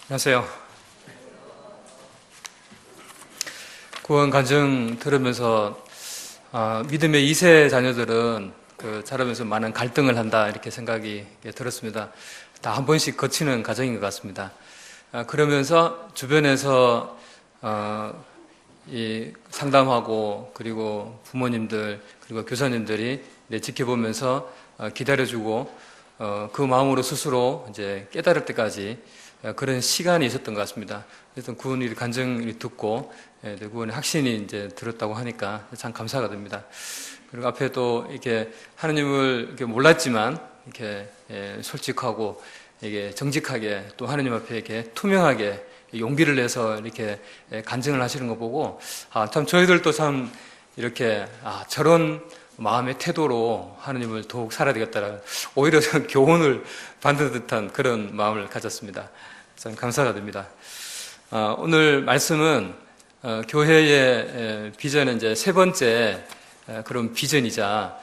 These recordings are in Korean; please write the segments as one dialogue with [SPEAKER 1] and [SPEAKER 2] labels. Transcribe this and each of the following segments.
[SPEAKER 1] 안녕하세요. 구원 간증 들으면서 믿음의 2세 자녀들은 자라면서 많은 갈등을 한다 이렇게 생각이 들었습니다. 다 한 번씩 거치는 과정인 것 같습니다. 그러면서 주변에서 이 상담하고 그리고 부모님들 그리고 교사님들이 지켜보면서 기다려주고 그 마음으로 스스로 이제 깨달을 때까지 그런 시간이 있었던 것 같습니다. 그래서 구원의 간증을 듣고 구원의 확신이 이제 들었다고 하니까 참 감사가 됩니다. 그리고 앞에 또 이렇게 하느님을 이렇게 몰랐지만 이렇게 솔직하고 이게 정직하게 또 하느님 앞에 이렇게 투명하게 용기를 내서 이렇게 간증을 하시는 거 보고 참 저희들도 참 이렇게 저런 마음의 태도로 하느님을 더욱 살아야 되겠다라는 오히려 교훈을 받는 듯한 그런 마음을 가졌습니다. 참 감사가 됩니다. 오늘 말씀은 교회의 비전은 이제 세 번째 그런 비전이자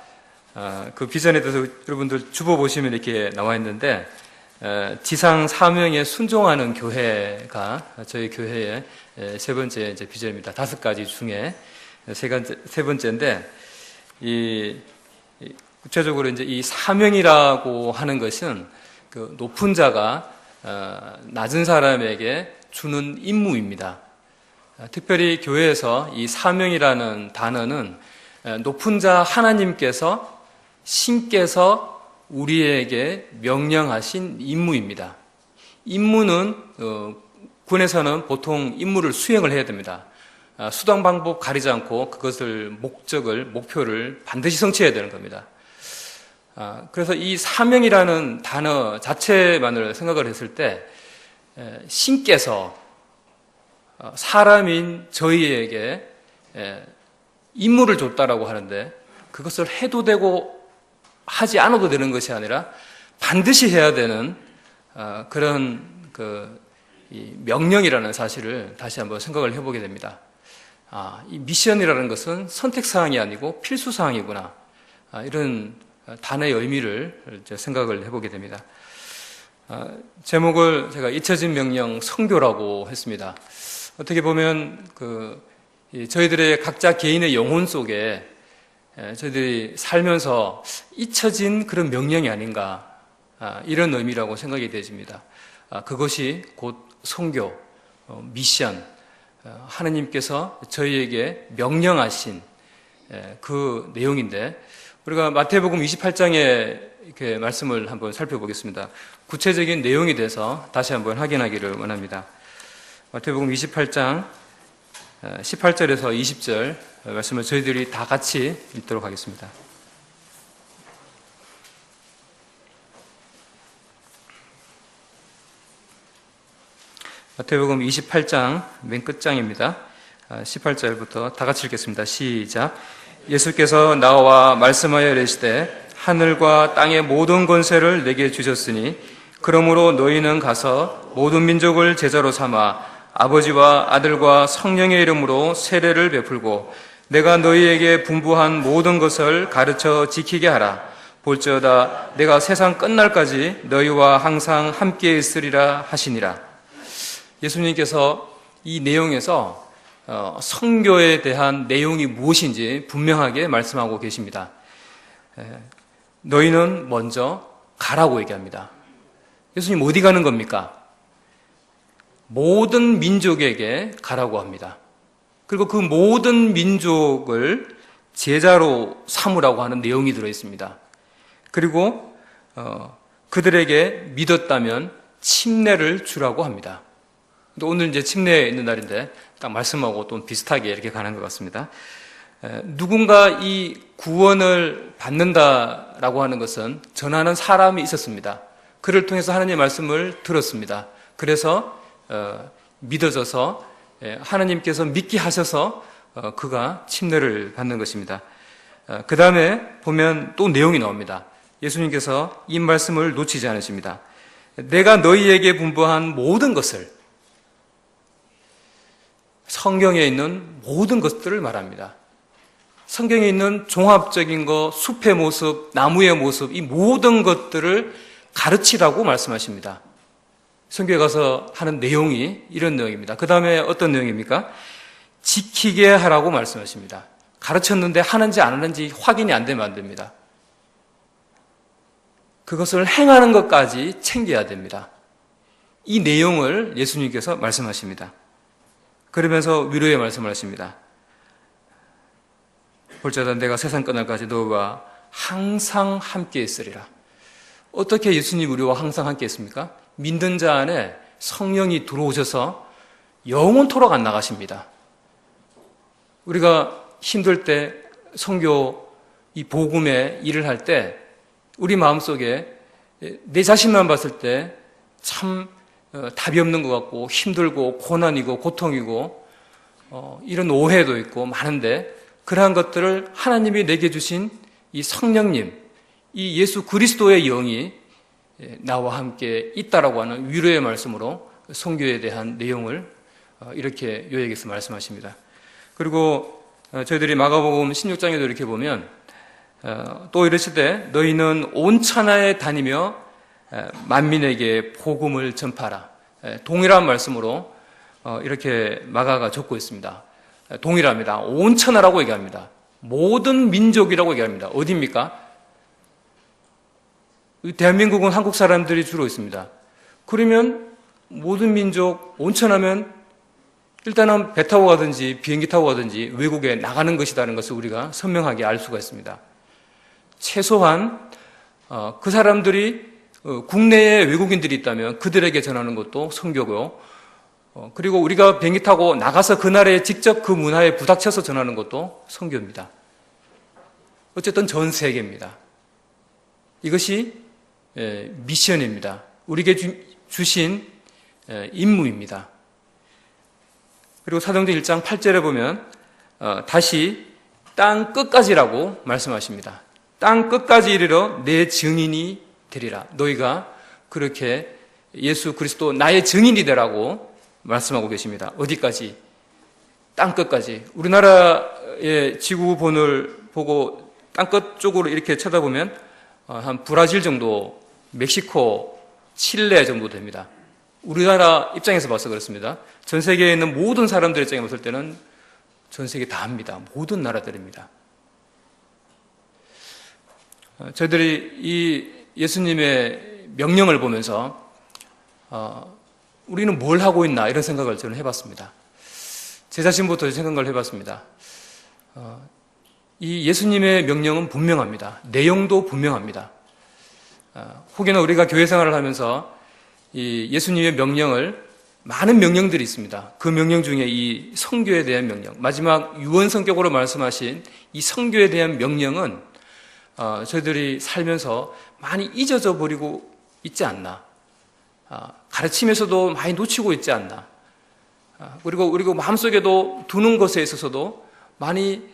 [SPEAKER 1] 그 비전에 대해서 여러분들 주보 보시면 이렇게 나와 있는데 지상 사명에 순종하는 교회가 저희 교회의 세 번째 이제 비전입니다. 5가지 중에 세 번째인데 구체적으로 이제 이 사명이라고 하는 것은 그 높은 자가 낮은 사람에게 주는 임무입니다. 특별히 교회에서 이 사명이라는 단어는 높은 자 하나님께서 신께서 우리에게 명령하신 임무입니다. 임무는 군에서는 보통 임무를 수행을 해야 됩니다. 수단 방법 가리지 않고 그것을 목표를 반드시 성취해야 되는 겁니다. 그래서 이 사명이라는 단어 자체만을 생각을 했을 때 신께서 사람인 저희에게 임무를 줬다라고 하는데 그것을 해도 되고 하지 않아도 되는 것이 아니라 반드시 해야 되는 그런 이 명령이라는 사실을 다시 한번 생각을 해보게 됩니다. 이 미션이라는 것은 선택사항이 아니고 필수사항이구나. 이런 단어의 의미를 생각을 해보게 됩니다. 제목을 제가 잊혀진 명령 선교라고 했습니다. 어떻게 보면 저희들의 각자 개인의 영혼 속에 저희들이 살면서 잊혀진 그런 명령이 아닌가 이런 의미라고 생각이 되집니다. 그것이 곧 선교, 미션, 하느님께서 저희에게 명령하신 그 내용인데 우리가 마태복음 28장에 이렇게 말씀을 한번 살펴보겠습니다. 구체적인 내용에 대해서 다시 한번 확인하기를 원합니다. 마태복음 28장 18절에서 20절 말씀을 저희들이 다 같이 읽도록 하겠습니다. 마태복음 28장 맨 끝장입니다. 18절부터 다 같이 읽겠습니다. 시작. 예수께서 나와 말씀하여 이르시되 하늘과 땅의 모든 권세를 내게 주셨으니 그러므로 너희는 가서 모든 민족을 제자로 삼아 아버지와 아들과 성령의 이름으로 세례를 베풀고 내가 너희에게 분부한 모든 것을 가르쳐 지키게 하라. 볼지어다 내가 세상 끝날까지 너희와 항상 함께 있으리라 하시니라. 예수님께서 이 내용에서 선교에 대한 내용이 무엇인지 분명하게 말씀하고 계십니다. 너희는 먼저 가라고 얘기합니다. 예수님 어디 가는 겁니까? 모든 민족에게 가라고 합니다. 그리고 그 모든 민족을 제자로 삼으라고 하는 내용이 들어있습니다. 그리고 그들에게 믿었다면 침례를 주라고 합니다. 오늘 이제 침례에 있는 날인데 딱 말씀하고 또 비슷하게 이렇게 가는 것 같습니다. 누군가 이 구원을 받는다라고 하는 것은 전하는 사람이 있었습니다. 그를 통해서 하나님의 말씀을 들었습니다. 그래서 믿어져서 하나님께서 믿게 하셔서 그가 침례를 받는 것입니다. 그 다음에 보면 또 내용이 나옵니다. 예수님께서 이 말씀을 놓치지 않으십니다. 내가 너희에게 분부한 모든 것을 성경에 있는 모든 것들을 말합니다. 성경에 있는 종합적인 것, 숲의 모습, 나무의 모습, 이 모든 것들을 가르치라고 말씀하십니다. 선교에 가서 하는 내용이 이런 내용입니다. 그 다음에 어떤 내용입니까? 지키게 하라고 말씀하십니다. 가르쳤는데 하는지 안 하는지 확인이 안 되면 안 됩니다. 그것을 행하는 것까지 챙겨야 됩니다. 이 내용을 예수님께서 말씀하십니다. 그러면서 위로의 말씀을 하십니다. 볼자다 내가 세상 끝날까지 너와 항상 함께 있으리라. 어떻게 예수님 우리와 항상 함께 있습니까? 믿는 자 안에 성령이 들어오셔서 영원토록 안 나가십니다. 우리가 힘들 때 선교 이 복음의 일을 할 때 우리 마음속에 내 자신만 봤을 때 참 답이 없는 것 같고 힘들고 고난이고 고통이고 이런 오해도 있고 많은데 그러한 것들을 하나님이 내게 주신 이 성령님, 이 예수 그리스도의 영이 나와 함께 있다라고 하는 위로의 말씀으로 선교에 대한 내용을 이렇게 요약해서 말씀하십니다. 그리고 저희들이 마가복음 16장에도 이렇게 보면 또 이르실 때 너희는 온 천하에 다니며 만민에게 복음을 전파하라. 동일한 말씀으로 이렇게 마가가 적고 있습니다. 동일합니다. 온 천하라고 얘기합니다. 모든 민족이라고 얘기합니다. 어디입니까? 대한민국은 한국 사람들이 주로 있습니다. 그러면 모든 민족, 온천하면 일단은 배 타고 가든지 비행기 타고 가든지 외국에 나가는 것이라는 것을 우리가 선명하게 알 수가 있습니다. 최소한 그 사람들이 국내에 외국인들이 있다면 그들에게 전하는 것도 선교고요. 그리고 우리가 비행기 타고 나가서 그 나라에 직접 그 문화에 부닥쳐서 전하는 것도 선교입니다. 어쨌든 전 세계입니다. 이것이 미션입니다. 우리에게 주신 임무입니다. 그리고 사도행전 1장 8절에 보면 다시 땅 끝까지라고 말씀하십니다. 땅 끝까지 이르러 내 증인이 되리라. 너희가 그렇게 예수 그리스도 나의 증인이 되라고 말씀하고 계십니다. 어디까지? 땅 끝까지. 우리나라의 지구본을 보고 땅 끝 쪽으로 이렇게 쳐다보면 한 브라질 정도, 멕시코, 칠레 정도 됩니다. 우리나라 입장에서 봐서 그렇습니다. 전 세계에 있는 모든 사람들의 입장에 봤을 때는 전 세계 다 합니다. 모든 나라들입니다. 저희들이 이 예수님의 명령을 보면서 우리는 뭘 하고 있나 이런 생각을 저는 해봤습니다. 제 자신부터 생각을 해봤습니다. 이 예수님의 명령은 분명합니다. 내용도 분명합니다. 혹여나 우리가 교회 생활을 하면서 이 예수님의 명령을 많은 명령들이 있습니다. 그 명령 중에 이 선교에 대한 명령, 마지막 유언 성격으로 말씀하신 이 선교에 대한 명령은 저희들이 살면서 많이 잊어져 버리고 있지 않나. 가르치면서도 많이 놓치고 있지 않나. 그리고 마음속에도 두는 것에 있어서도 많이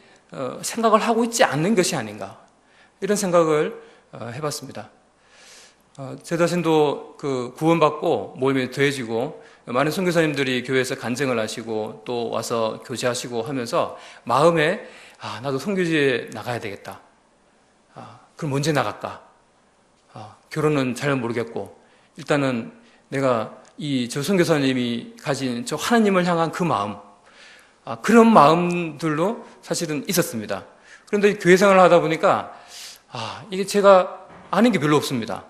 [SPEAKER 1] 생각을 하고 있지 않는 것이 아닌가. 이런 생각을 해봤습니다. 제 자신도 그 구원받고 모임에 더해지고 많은 선교사님들이 교회에서 간증을 하시고 또 와서 교제하시고 하면서 마음에 나도 선교지에 나가야 되겠다. 그럼 언제 나갈까? 결혼은 잘 모르겠고 일단은 내가 저 선교사님이 가진 저 하나님을 향한 그 마음, 그런 마음들로 사실은 있었습니다. 그런데 교회 생활을 하다 보니까 이게 제가 아는 게 별로 없습니다.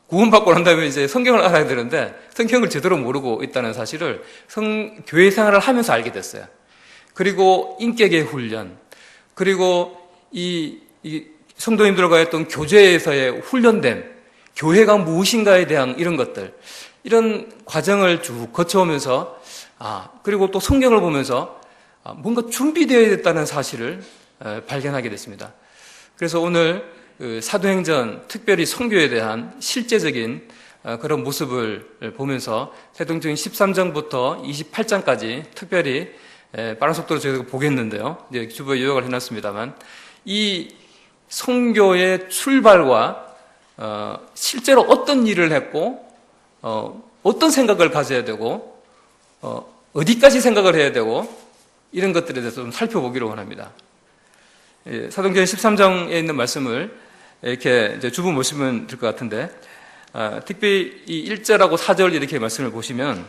[SPEAKER 1] 구원받고 난 다음에 이제 성경을 알아야 되는데 성경을 제대로 모르고 있다는 사실을 교회 생활을 하면서 알게 됐어요. 그리고 인격의 훈련, 그리고 이 성도님들과 했던 교제에서의 훈련됨, 교회가 무엇인가에 대한 이런 것들, 이런 과정을 쭉 거쳐오면서 그리고 또 성경을 보면서 뭔가 준비되어야 됐다는 사실을 발견하게 됐습니다. 그래서 오늘 사도행전, 특별히 선교에 대한 실제적인 그런 모습을 보면서 사도행전 13장부터 28장까지 특별히 빠른 속도로 저희가 보겠는데요. 이제 주부에 요약을 해놨습니다만 이 선교의 출발과 실제로 어떤 일을 했고 어떤 생각을 가져야 되고 어디까지 생각을 해야 되고 이런 것들에 대해서 좀 살펴보기로 원합니다. 사도행전 13장에 있는 말씀을 이렇게 이제 주부 모시면 될 것 같은데 특별히 이 1절하고 4절 이렇게 말씀을 보시면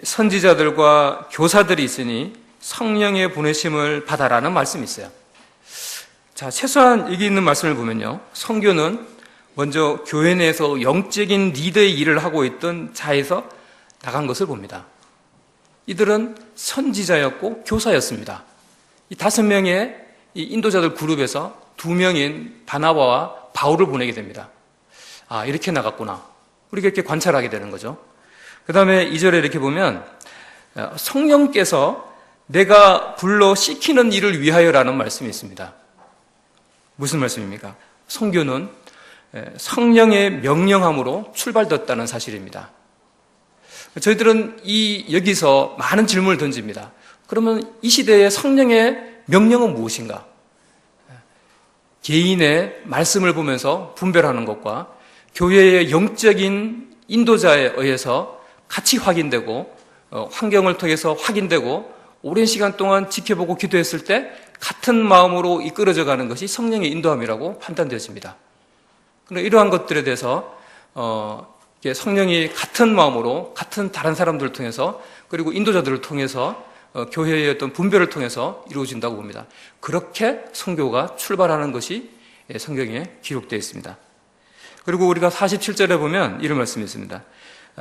[SPEAKER 1] 선지자들과 교사들이 있으니 성령의 보내심을 받아라는 말씀이 있어요. 자, 최소한 여기 있는 말씀을 보면요, 선교는 먼저 교회 내에서 영적인 리더의 일을 하고 있던 자에서 나간 것을 봅니다. 이들은 선지자였고 교사였습니다. 이 5명의 이 인도자들 그룹에서 2명인 바나바와 바울을 보내게 됩니다. 아, 이렇게 나갔구나. 우리가 이렇게 관찰하게 되는 거죠. 그 다음에 2절에 이렇게 보면 성령께서 내가 불러 시키는 일을 위하여라는 말씀이 있습니다. 무슨 말씀입니까? 선교는 성령의 명령함으로 출발되었다는 사실입니다. 저희들은 여기서 많은 질문을 던집니다. 그러면 이 시대의 성령의 명령은 무엇인가? 개인의 말씀을 보면서 분별하는 것과 교회의 영적인 인도자에 의해서 같이 확인되고 환경을 통해서 확인되고 오랜 시간 동안 지켜보고 기도했을 때 같은 마음으로 이끌어져 가는 것이 성령의 인도함이라고 판단되어집니다. 그런데 이러한 것들에 대해서 성령이 같은 마음으로 같은 다른 사람들을 통해서 그리고 인도자들을 통해서 교회의 어떤 분별을 통해서 이루어진다고 봅니다. 그렇게 선교가 출발하는 것이 성경에 기록되어 있습니다. 그리고 우리가 47절에 보면 이런 말씀이 있습니다.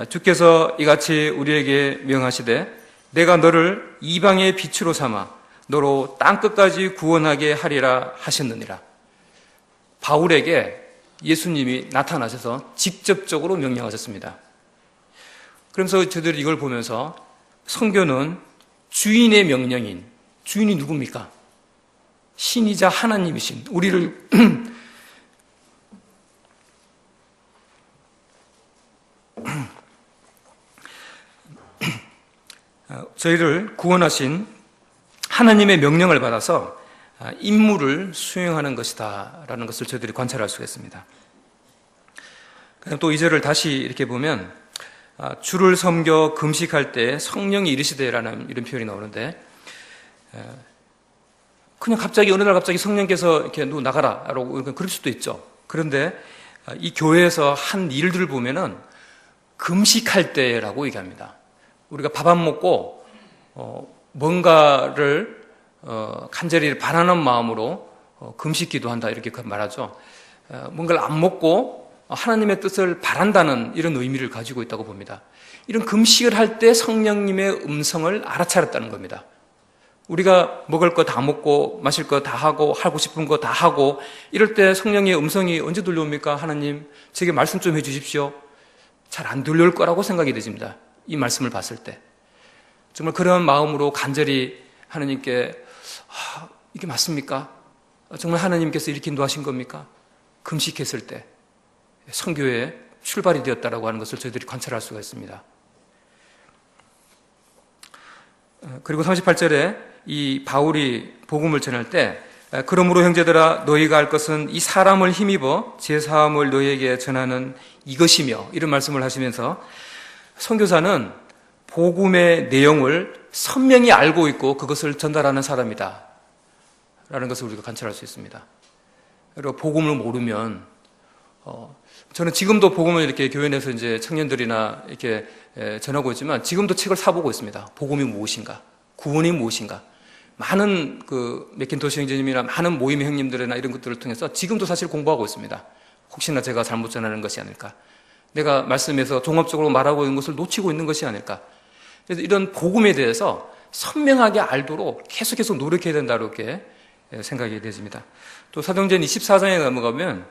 [SPEAKER 1] 주께서 이같이 우리에게 명하시되 내가 너를 이방의 빛으로 삼아 너로 땅끝까지 구원하게 하리라 하셨느니라. 바울에게 예수님이 나타나셔서 직접적으로 명령하셨습니다. 그러면서 저들이 이걸 보면서 선교는 주인의 명령인, 주인이 누굽니까? 신이자 하나님이신 우리를 저희를 구원하신 하나님의 명령을 받아서 임무를 수행하는 것이다 라는 것을 저희들이 관찰할 수가 있습니다. 또 2절을 다시 이렇게 보면 주를 섬겨 금식할 때 성령이 이르시되라는 이런 표현이 나오는데, 그냥 갑자기 어느 날 갑자기 성령께서 이렇게 너 나가라 라고 그럴 수도 있죠. 그런데 이 교회에서 한 일들을 보면은 금식할 때라고 얘기합니다. 우리가 밥 안 먹고 뭔가를 간절히 바라는 마음으로 금식 기도한다 이렇게 말하죠. 뭔가를 안 먹고 하나님의 뜻을 바란다는 이런 의미를 가지고 있다고 봅니다. 이런 금식을 할 때 성령님의 음성을 알아차렸다는 겁니다. 우리가 먹을 거 다 먹고 마실 거 다 하고 싶은 거 다 하고 이럴 때 성령의 음성이 언제 들려옵니까? 하나님 제게 말씀 좀 해주십시오. 잘 안 들려올 거라고 생각이 되집니다. 이 말씀을 봤을 때 정말 그런 마음으로 간절히 하나님께 이게 맞습니까? 정말 하나님께서 이렇게 인도하신 겁니까? 금식했을 때 선교에 출발이 되었다라고 하는 것을 저희들이 관찰할 수가 있습니다. 그리고 38절에 이 바울이 복음을 전할 때 그러므로 형제들아 너희가 할 것은 이 사람을 힘입어 제사함을 너희에게 전하는 이것이며 이런 말씀을 하시면서 선교사는 복음의 내용을 선명히 알고 있고 그것을 전달하는 사람이다 라는 것을 우리가 관찰할 수 있습니다. 그리고 복음을 모르면 저는 지금도 복음을 이렇게 교회 내에서 이제 청년들이나 이렇게 전하고 있지만 지금도 책을 사보고 있습니다. 복음이 무엇인가? 구원이 무엇인가? 많은 맥킨토시 형제님이나 많은 모임의 형님들이나 이런 것들을 통해서 지금도 사실 공부하고 있습니다. 혹시나 제가 잘못 전하는 것이 아닐까? 내가 말씀에서 종합적으로 말하고 있는 것을 놓치고 있는 것이 아닐까? 그래서 이런 복음에 대해서 선명하게 알도록 계속 노력해야 된다 이렇게 생각이 되집니다. 또 사도행전 24장에 넘어가면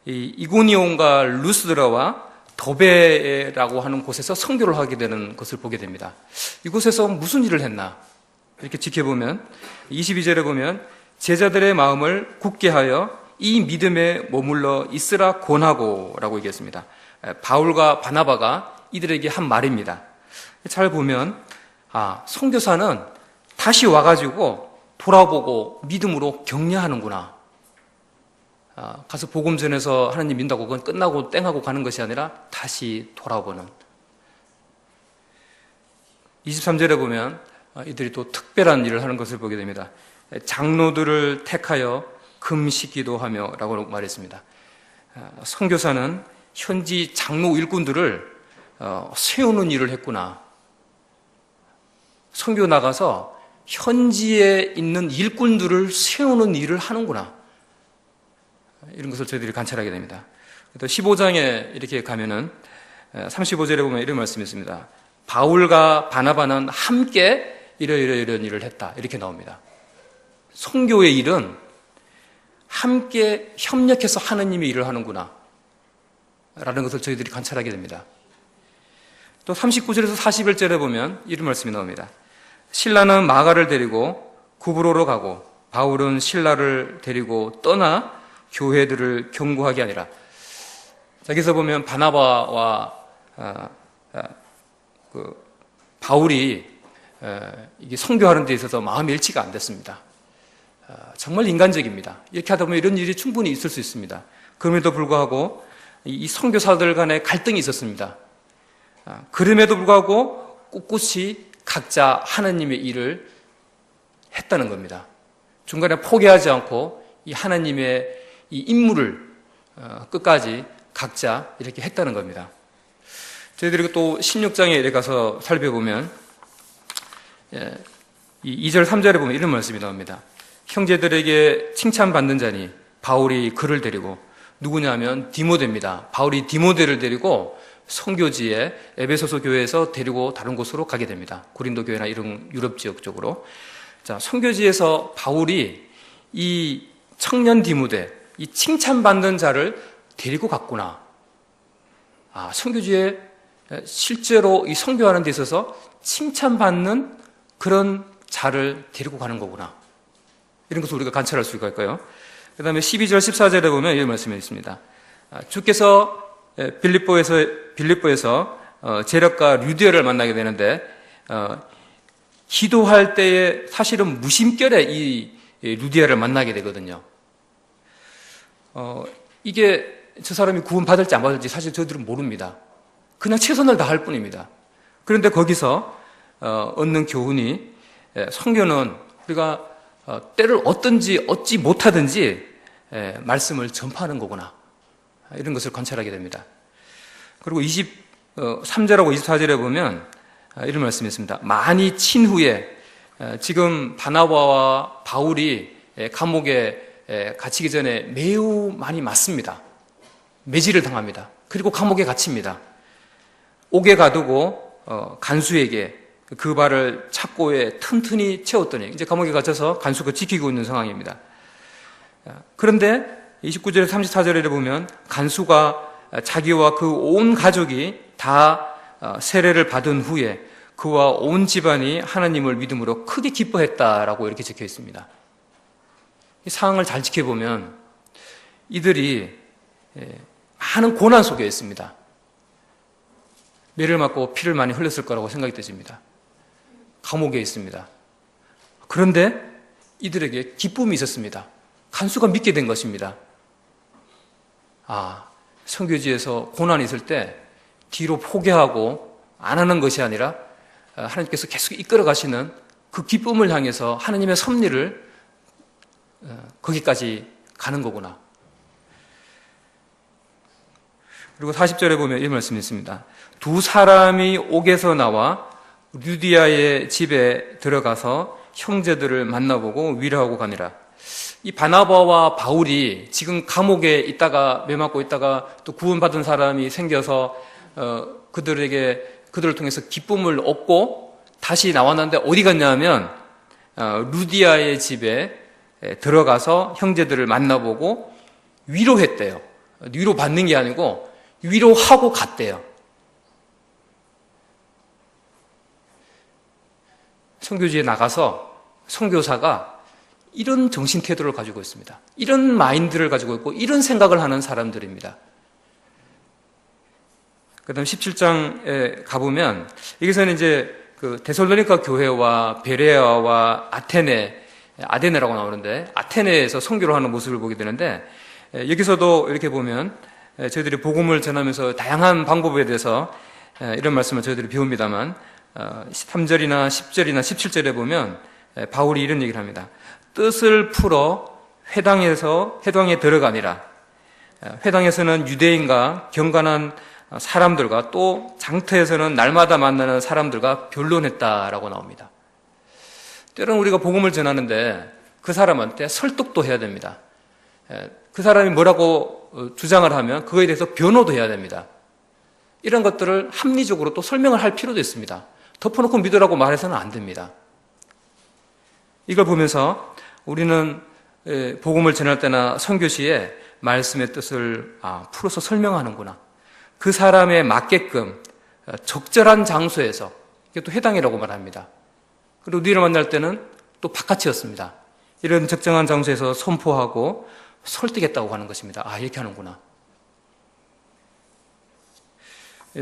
[SPEAKER 1] 이고니온과 루스드라와 더베라고 하는 곳에서 선교를 하게 되는 것을 보게 됩니다. 이곳에서 무슨 일을 했나? 이렇게 지켜보면 22절에 보면 제자들의 마음을 굳게 하여 이 믿음에 머물러 있으라 권하고 라고 얘기했습니다. 바울과 바나바가 이들에게 한 말입니다. 잘 보면 선교사는 다시 와가지고 돌아보고 믿음으로 격려하는구나. 가서 복음 전해서 하나님 믿는다고 그건 끝나고 땡하고 가는 것이 아니라 다시 돌아보는. 23절에 보면 이들이 또 특별한 일을 하는 것을 보게 됩니다. 장로들을 택하여 금식기도 하며 라고 말했습니다. 선교사는 현지 장로 일꾼들을 세우는 일을 했구나. 선교 나가서 현지에 있는 일꾼들을 세우는 일을 하는구나. 이런 것을 저희들이 관찰하게 됩니다. 또 15장에 이렇게 가면은 35절에 보면 이런 말씀이 있습니다. 바울과 바나바는 함께 이런 일을 했다. 이렇게 나옵니다. 선교의 일은 함께 협력해서 하느님이 일을 하는구나 라는 것을 저희들이 관찰하게 됩니다. 또 39절에서 41절에 보면 이런 말씀이 나옵니다. 신라는 마가를 데리고 구브로로 가고 바울은 신라를 데리고 떠나 교회들을 경고하게 하니라. 여기서 보면 바나바와 바울이 이게 선교하는 데 있어서 마음이 일치가 안 됐습니다. 정말 인간적입니다. 이렇게 하다 보면 이런 일이 충분히 있을 수 있습니다. 그럼에도 불구하고 이 선교사들 간에 갈등이 있었습니다. 그럼에도 불구하고 꿋꿋이 각자 하나님의 일을 했다는 겁니다. 중간에 포기하지 않고 이 하나님의 이 임무를 끝까지 각자 이렇게 했다는 겁니다. 저희들이 또 16장에 이렇게 가서 살펴보면 이 2절 3절에 보면 이런 말씀이 나옵니다. 형제들에게 칭찬받는 자니 바울이 그를 데리고 누구냐면 디모데입니다. 바울이 디모데를 데리고 선교지에 에베소서 교회에서 데리고 다른 곳으로 가게 됩니다. 고린도 교회나 이런 유럽 지역 쪽으로. 자, 선교지에서 바울이 이 청년 디모데, 이 칭찬받는 자를 데리고 갔구나. 선교지에 실제로 이 선교하는 데 있어서 칭찬받는 그런 자를 데리고 가는 거구나. 이런 것을 우리가 관찰할 수가 있고요. 그 다음에 12절, 14절에 보면 이런 말씀이 있습니다. 주께서 빌립보에서 제력과 류디아를 만나게 되는데 기도할 때에 사실은 무심결에 이 류디아를 만나게 되거든요. 이게 저 사람이 구원받을지 안 받을지 사실 저희들은 모릅니다. 그냥 최선을 다할 뿐입니다. 그런데 거기서 얻는 교훈이 선교는 우리가 때를 얻든지 얻지 못하든지 말씀을 전파하는 거구나. 이런 것을 관찰하게 됩니다. 그리고 23절하고 24절에 보면 이런 말씀이 있습니다. 많이 친 후에 지금 바나바와 바울이 감옥에 갇히기 전에 매우 많이 맞습니다. 매질을 당합니다. 그리고 감옥에 갇힙니다. 옥에 가두고 간수에게 그 발을 착고에 튼튼히 채웠더니 이제 감옥에 갇혀서 간수가 지키고 있는 상황입니다. 그런데 29절에서 34절에 보면 간수가 자기와 그 온 가족이 다 세례를 받은 후에 그와 온 집안이 하나님을 믿음으로 크게 기뻐했다라고 이렇게 적혀 있습니다. 이 상황을 잘 지켜보면 이들이 많은 고난 속에 있습니다. 매를 맞고 피를 많이 흘렸을 거라고 생각이 되집니다. 감옥에 있습니다. 그런데 이들에게 기쁨이 있었습니다. 간수가 믿게 된 것입니다. 선교지에서 고난이 있을 때 뒤로 포기하고 안 하는 것이 아니라 하나님께서 계속 이끌어 가시는 그 기쁨을 향해서 하나님의 섭리를 거기까지 가는 거구나. 그리고 40절에 보면 이 말씀이 있습니다. 두 사람이 옥에서 나와 류디아의 집에 들어가서 형제들을 만나보고 위로하고 가니라. 이 바나바와 바울이 지금 감옥에 있다가 매맞고 있다가 또 구원받은 사람이 생겨서 그들을 통해서 기쁨을 얻고 다시 나왔는데 어디 갔냐면 루디아의 집에 들어가서 형제들을 만나보고 위로했대요. 위로받는 게 아니고 위로하고 갔대요. 선교지에 나가서 선교사가 이런 정신 태도를 가지고 있습니다. 이런 마인드를 가지고 있고 이런 생각을 하는 사람들입니다. 그 다음 17장에 가보면 여기서는 이제 그 데살로니가 교회와 베레아와 아테네라고 나오는데 아테네에서 선교를 하는 모습을 보게 되는데 여기서도 이렇게 보면 저희들이 복음을 전하면서 다양한 방법에 대해서 이런 말씀을 저희들이 배웁니다만 3절이나 10절이나 17절에 보면 바울이 이런 얘기를 합니다. 뜻을 풀어 회당에 들어가니라. 회당에서는 유대인과 경건한 사람들과 또 장터에서는 날마다 만나는 사람들과 변론했다라고 나옵니다. 때로는 우리가 복음을 전하는데 그 사람한테 설득도 해야 됩니다. 그 사람이 뭐라고 주장을 하면 그거에 대해서 변호도 해야 됩니다. 이런 것들을 합리적으로 또 설명을 할 필요도 있습니다. 덮어놓고 믿으라고 말해서는 안 됩니다. 이걸 보면서 우리는 복음을 전할 때나 선교 시에 말씀의 뜻을 풀어서 설명하는구나. 그 사람에 맞게끔 적절한 장소에서, 이게 또 회당이라고 말합니다. 그리고 우리를 만날 때는 또 바깥이었습니다. 이런 적정한 장소에서 선포하고 설득했다고 하는 것입니다. 이렇게 하는구나.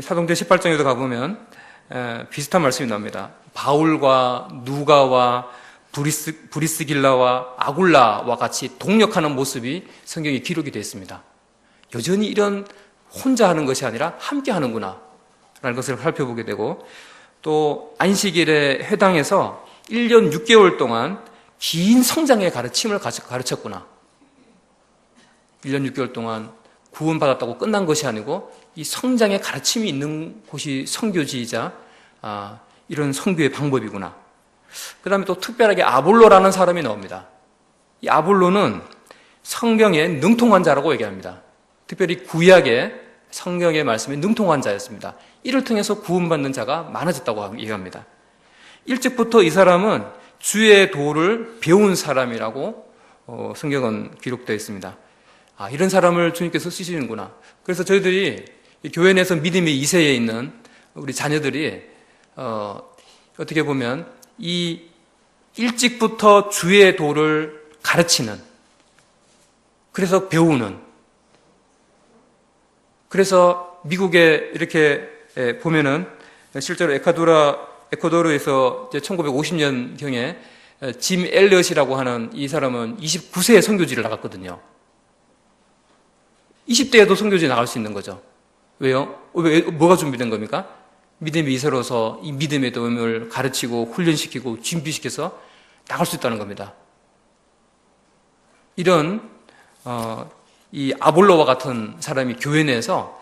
[SPEAKER 1] 사도행전 18장에도 가보면 비슷한 말씀이 나옵니다. 바울과 누가와 브리스길라와 아굴라와 같이 동력하는 모습이 성경에 기록이 되어 있습니다. 여전히 이런 혼자 하는 것이 아니라 함께 하는구나 라는 것을 살펴보게 되고, 또 안식일에 회당에서 1년 6개월 동안 긴 성장의 가르침을 가르쳤구나. 1년 6개월 동안 구원받았다고 끝난 것이 아니고 이 성장의 가르침이 있는 곳이 선교지이자 이런 선교의 방법이구나. 그 다음에 또 특별하게 아볼로라는 사람이 나옵니다. 이 아볼로는 성경에 능통한 자라고 얘기합니다. 특별히 구약의 성경의 말씀에 능통한 자였습니다. 이를 통해서 구원받는 자가 많아졌다고 얘기합니다. 일찍부터 이 사람은 주의 도를 배운 사람이라고 성경은 기록되어 있습니다. 이런 사람을 주님께서 쓰시는구나. 그래서 저희들이 교회 내에서 믿음의 2세에 있는 우리 자녀들이 어떻게 보면 이 일찍부터 주의 도를 가르치는, 그래서 배우는, 그래서 미국에 이렇게 보면은 실제로 에콰도르에서 1950년경에 짐 엘리엇이라고 하는 이 사람은 29세에 선교지를 나갔거든요. 20대에도 선교지 나갈 수 있는 거죠. 왜요? 뭐가 준비된 겁니까? 믿음이 이세로서 이 믿음의 도움을 가르치고 훈련시키고 준비시켜서 나갈 수 있다는 겁니다. 이런 이 아볼로와 같은 사람이 교회 내에서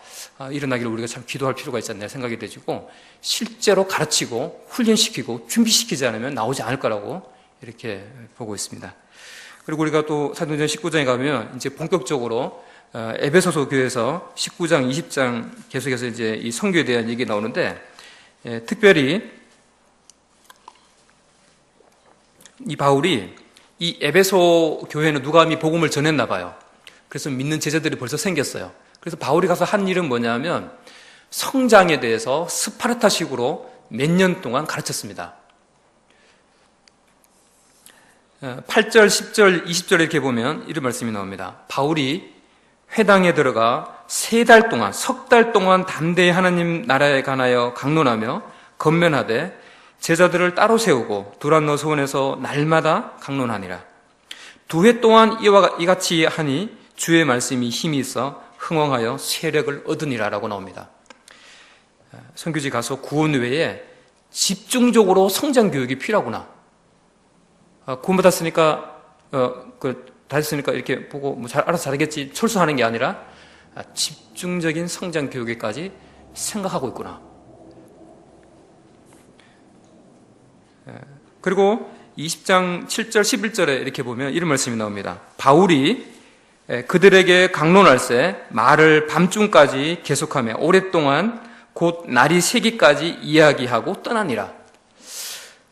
[SPEAKER 1] 일어나기를 우리가 참 기도할 필요가 있지 않나 생각이 되지고, 실제로 가르치고 훈련시키고 준비시키지 않으면 나오지 않을 거라고 이렇게 보고 있습니다. 그리고 우리가 또 사도행전 19장에 가면 이제 본격적으로 에베소서 교회에서 19장, 20장 계속해서 이제 이 선교에 대한 얘기가 나오는데, 특별히 이 바울이 이 에베소 교회는 누가 이미 복음을 전했나 봐요. 그래서 믿는 제자들이 벌써 생겼어요. 그래서 바울이 가서 한 일은 뭐냐면 성장에 대해서 스파르타식으로 몇 년 동안 가르쳤습니다. 8절, 10절, 20절 이렇게 보면 이런 말씀이 나옵니다. 바울이 회당에 들어가 3달 동안, 석 달 동안 담대히 하나님 나라에 관하여 강론하며 건면하되 제자들을 따로 세우고 두란노 소원에서 날마다 강론하니라. 2해 동안 이같이 하니 주의 말씀이 힘이 있어 흥왕하여 세력을 얻으니라 라고 나옵니다. 선교지 가서 구원 외에 집중적으로 성장 교육이 필요하구나. 구원받았으니까 다 했으니까 이렇게 보고 알아서 잘하겠지 철수하는 게 아니라 집중적인 성장 교육에까지 생각하고 있구나. 그리고 20장 7절 11절에 이렇게 보면 이런 말씀이 나옵니다. 바울이 그들에게 강론할새 말을 밤중까지 계속하며 오랫동안 곧 날이 새기까지 이야기하고 떠나니라.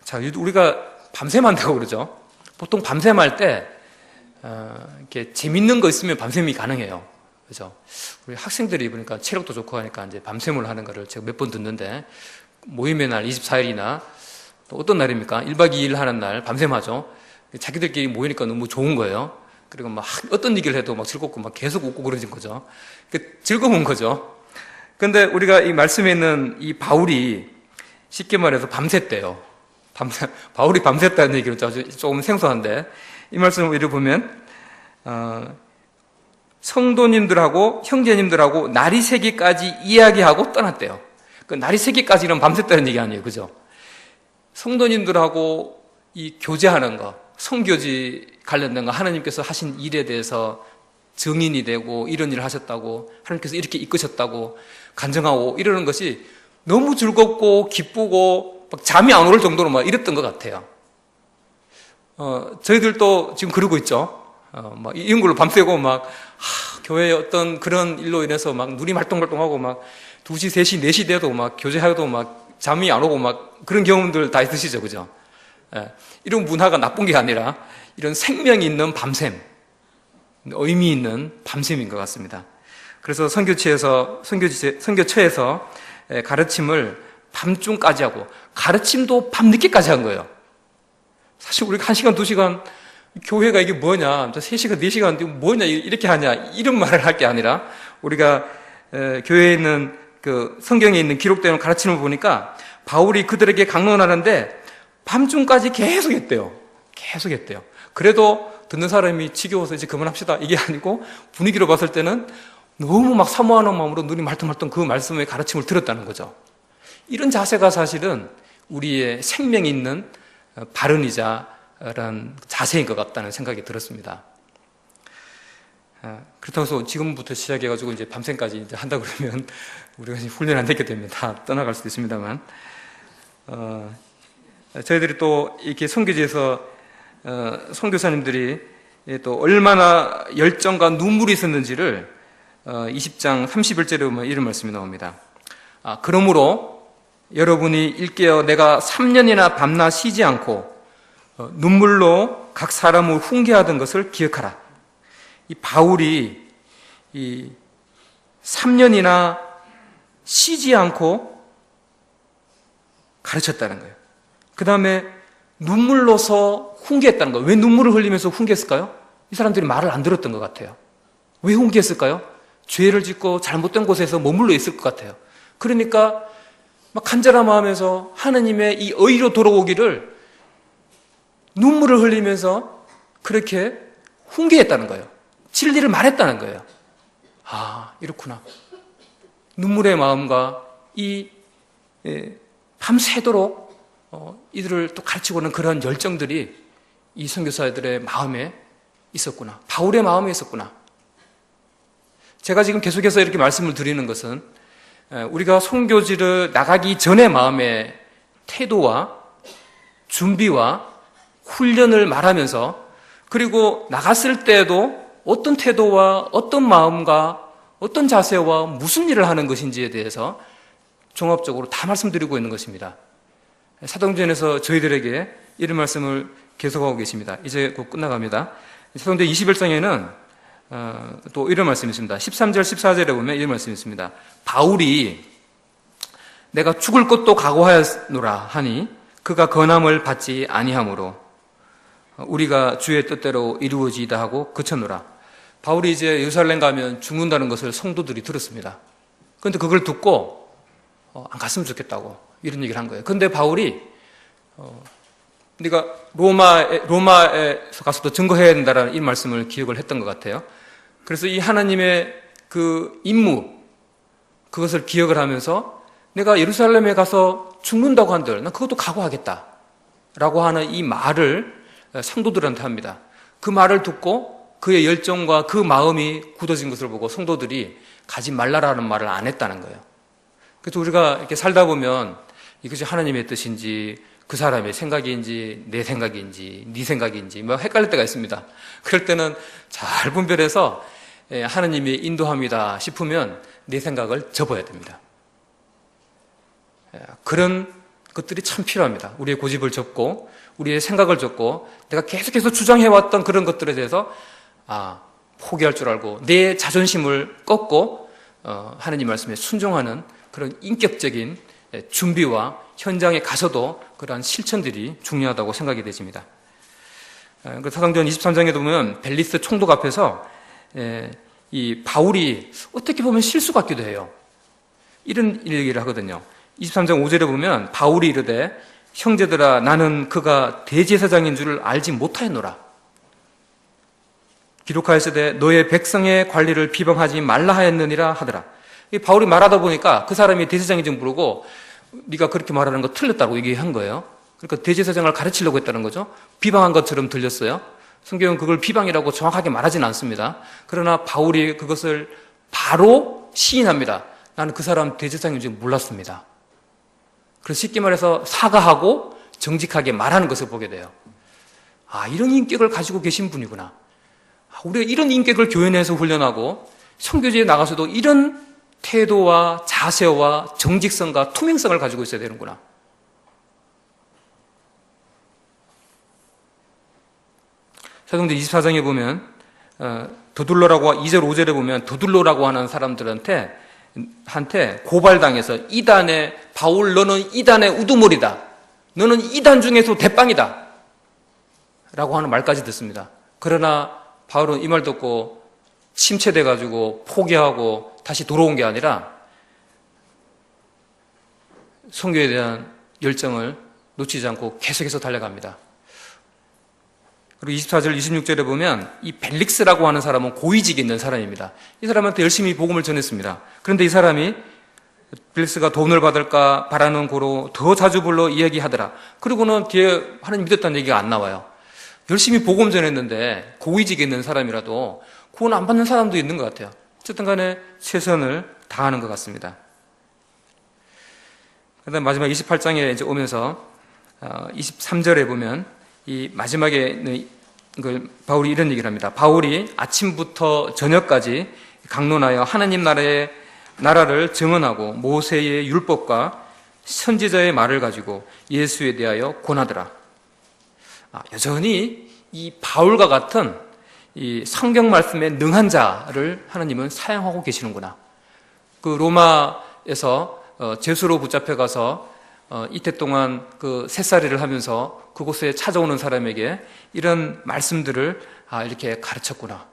[SPEAKER 1] 자, 우리가 밤샘 한다고 그러죠. 보통 밤샘 할 때 이렇게 재밌는 거 있으면 밤샘이 가능해요. 그죠? 우리 학생들이 보니까 체력도 좋고 하니까 이제 밤샘을 하는 거를 제가 몇 번 듣는데, 모임의 날 24일이나 또 어떤 날입니까? 1박 2일 하는 날 밤샘 하죠. 자기들끼리 모이니까 너무 좋은 거예요. 그리고 막 어떤 얘기를 해도 막 즐겁고 막 계속 웃고 그러는 거죠. 즐거운 거죠. 근데 우리가 이 말씀에 있는 이 바울이 쉽게 말해서 밤샜대요. 바울이 밤샜다는 얘기는 조금 생소한데, 이 말씀을 이렇게 보면 성도님들하고 형제님들하고 날이 새기까지 이야기하고 떠났대요. 그 날이 새기까지는 밤샜다는 얘기 아니에요. 그죠? 성도님들하고 이 교제하는 거, 성교지 관련된 거, 하나님께서 하신 일에 대해서 증인이 되고 이런 일을 하셨다고 하나님께서 이렇게 이끄셨다고 간증하고 이러는 것이 너무 즐겁고 기쁘고 막 잠이 안 올 정도로 막 이랬던 것 같아요. 저희들도 지금 그러고 있죠. 막 이런 걸로 밤새고 막 교회의 어떤 그런 일로 인해서 막 눈이 말똥말똥하고 막 2시, 3시, 4시 돼도 막 교제하고도 막 잠이 안 오고 막 그런 경험들 다 있으시죠, 그죠? 이런 문화가 나쁜 게 아니라 이런 생명이 있는 밤샘, 의미 있는 밤샘인 것 같습니다. 그래서 선교처에서 가르침을 밤중까지 하고 가르침도 밤늦게까지 한 거예요. 사실 우리가 1시간, 2시간 교회가 이게 뭐냐, 3시간, 4시간 뭐냐 이렇게 하냐 이런 말을 할 게 아니라 우리가 교회에 있는 그 성경에 있는 기록되는 가르침을 보니까 바울이 그들에게 강론하는데 밤중까지 계속 했대요. 그래도 듣는 사람이 지겨워서 이제 그만합시다 이게 아니고 분위기로 봤을 때는 너무 막 사모하는 마음으로 눈이 말똥말똥 그 말씀의 가르침을 들었다는 거죠. 이런 자세가 사실은 우리의 생명이 있는 바른이자란 자세인 것 같다는 생각이 들었습니다. 그렇다고 해서 지금부터 시작해가지고 이제 밤샘까지 이제 한다 그러면 우리가 지금 훈련 안 됐기 때문에 다 떠나갈 수도 있습니다만, 저희들이 또 이렇게 선교지에서 선교사님들이 또 얼마나 열정과 눈물이 있었는지를 20장 31절에 보면 이런 말씀이 나옵니다. 그러므로 여러분이 일깨어 내가 3년이나 밤낮 쉬지 않고 눈물로 각 사람을 훈계하던 것을 기억하라. 이 바울이 이 3년이나 쉬지 않고 가르쳤다는 거예요. 그 다음에 눈물로서 훈계했다는 거예요. 왜 눈물을 흘리면서 훈계했을까요? 이 사람들이 말을 안 들었던 것 같아요. 왜 훈계했을까요? 죄를 짓고 잘못된 곳에서 머물러 있을 것 같아요. 그러니까 막 간절한 마음에서 하느님의 이 의로 돌아오기를 눈물을 흘리면서 그렇게 훈계했다는 거예요. 진리를 말했다는 거예요. 이렇구나. 눈물의 마음과 이 밤새도록 이들을 또 가르치고는 그런 열정들이 이 선교사들의 마음에 있었구나. 바울의 마음에 있었구나. 제가 지금 계속해서 이렇게 말씀을 드리는 것은 우리가 선교지를 나가기 전의 마음의 태도와 준비와 훈련을 말하면서, 그리고 나갔을 때에도 어떤 태도와 어떤 마음과 어떤 자세와 무슨 일을 하는 것인지에 대해서 종합적으로 다 말씀드리고 있는 것입니다. 사도행전에서 저희들에게 이런 말씀을 계속하고 계십니다. 이제 곧 끝나갑니다. 사도행전 21장에는 또 이런 말씀이 있습니다. 13절 14절에 보면 이런 말씀이 있습니다. 바울이 내가 죽을 것도 각오하였노라 하니 그가 건함을 받지 아니하므로 우리가 주의 뜻대로 이루어지이다 하고 그쳤노라. 바울이 이제 예루살렘 가면 죽는다는 것을 성도들이 들었습니다. 그런데 그걸 듣고 안 갔으면 좋겠다고 이런 얘기를 한 거예요. 그런데 바울이 네가 로마에서 가서도 증거해야 된다라는 이 말씀을 기억을 했던 것 같아요. 그래서 이 하나님의 그 임무, 그것을 기억을 하면서 내가 예루살렘에 가서 죽는다고 한들 난 그것도 각오하겠다 라고 하는 이 말을 성도들한테 합니다. 그 말을 듣고 그의 열정과 그 마음이 굳어진 것을 보고 성도들이 가지 말라라는 말을 안 했다는 거예요. 그래서 우리가 이렇게 살다 보면 이것이 하나님의 뜻인지 그 사람의 생각인지 내 생각인지 네 생각인지 막 헷갈릴 때가 있습니다. 그럴 때는 잘 분별해서 하나님의 인도함이다 싶으면 내 생각을 접어야 됩니다. 그런 것들이 참 필요합니다. 우리의 고집을 접고 우리의 생각을 접고 내가 계속해서 주장해왔던 그런 것들에 대해서 포기할 줄 알고 내 자존심을 꺾고 하나님 말씀에 순종하는 그런 인격적인 준비와 현장에 가서도 그러한 실천들이 중요하다고 생각이 되집니다. 사도행전 23장에도 보면 벨리스 총독 앞에서 이 바울이 어떻게 보면 실수 같기도 해요. 이런 얘기를 하거든요. 23장 5절에 보면 바울이 이르되 형제들아 나는 그가 대제사장인 줄을 알지 못하였노라. 기록하였으되 너의 백성의 관리를 비방하지 말라 하였느니라 하더라. 이 바울이 말하다 보니까 그 사람이 대제사장인 줄 모르고 네가 그렇게 말하는 거 틀렸다고 얘기한 거예요. 그러니까 대제사장을 가르치려고 했다는 거죠. 비방한 것처럼 들렸어요. 성경은 그걸 비방이라고 정확하게 말하지는 않습니다. 그러나 바울이 그것을 바로 시인합니다. 나는 그 사람 대제사장인지 몰랐습니다. 그래서 쉽게 말해서 사과하고 정직하게 말하는 것을 보게 돼요. 아, 이런 인격을 가지고 계신 분이구나. 우리가 이런 인격을 교회 내에서 훈련하고 선교지에 나가서도 이런 태도와 자세와 정직성과 투명성을 가지고 있어야 되는구나. 사도행전 24장에 보면 더둘러라고 2절 5절에 보면 더둘러라고 하는 사람들한테 고발당해서 이단에 바울 너는 이단의 우두머리다. 너는 이단 중에서 대빵이다. 라고 하는 말까지 듣습니다. 그러나 바울은 이 말 듣고 침체돼가지고 포기하고 다시 돌아온 게 아니라 선교에 대한 열정을 놓치지 않고 계속해서 달려갑니다. 그리고 24절, 26절에 보면 이 벨릭스라고 하는 사람은 고위직에 있는 사람입니다. 이 사람한테 열심히 복음을 전했습니다. 그런데 이 사람이 벨릭스가 돈을 받을까 바라는 고로 더 자주 불러 이야기하더라. 그리고는 뒤에 하나님 믿었다는 얘기가 안 나와요. 열심히 복음 전했는데 고위직에 있는 사람이라도 구원 안 받는 사람도 있는 것 같아요. 어쨌든 간에 최선을 다하는 것 같습니다. 그다음 마지막 28장에 이제 오면서 23절에 보면 이 마지막에 바울이 이런 얘기를 합니다. 바울이 아침부터 저녁까지 강론하여 하나님 나라를 증언하고 모세의 율법과 선지자의 말을 가지고 예수에 대하여 권하더라. 여전히 이 바울과 같은 이 성경 말씀에 능한 자를 하나님은 사용하고 계시는구나. 그 로마에서 제수로 붙잡혀가서 이태 동안 그 새살이를 하면서 그곳에 찾아오는 사람에게 이런 말씀들을 이렇게 가르쳤구나.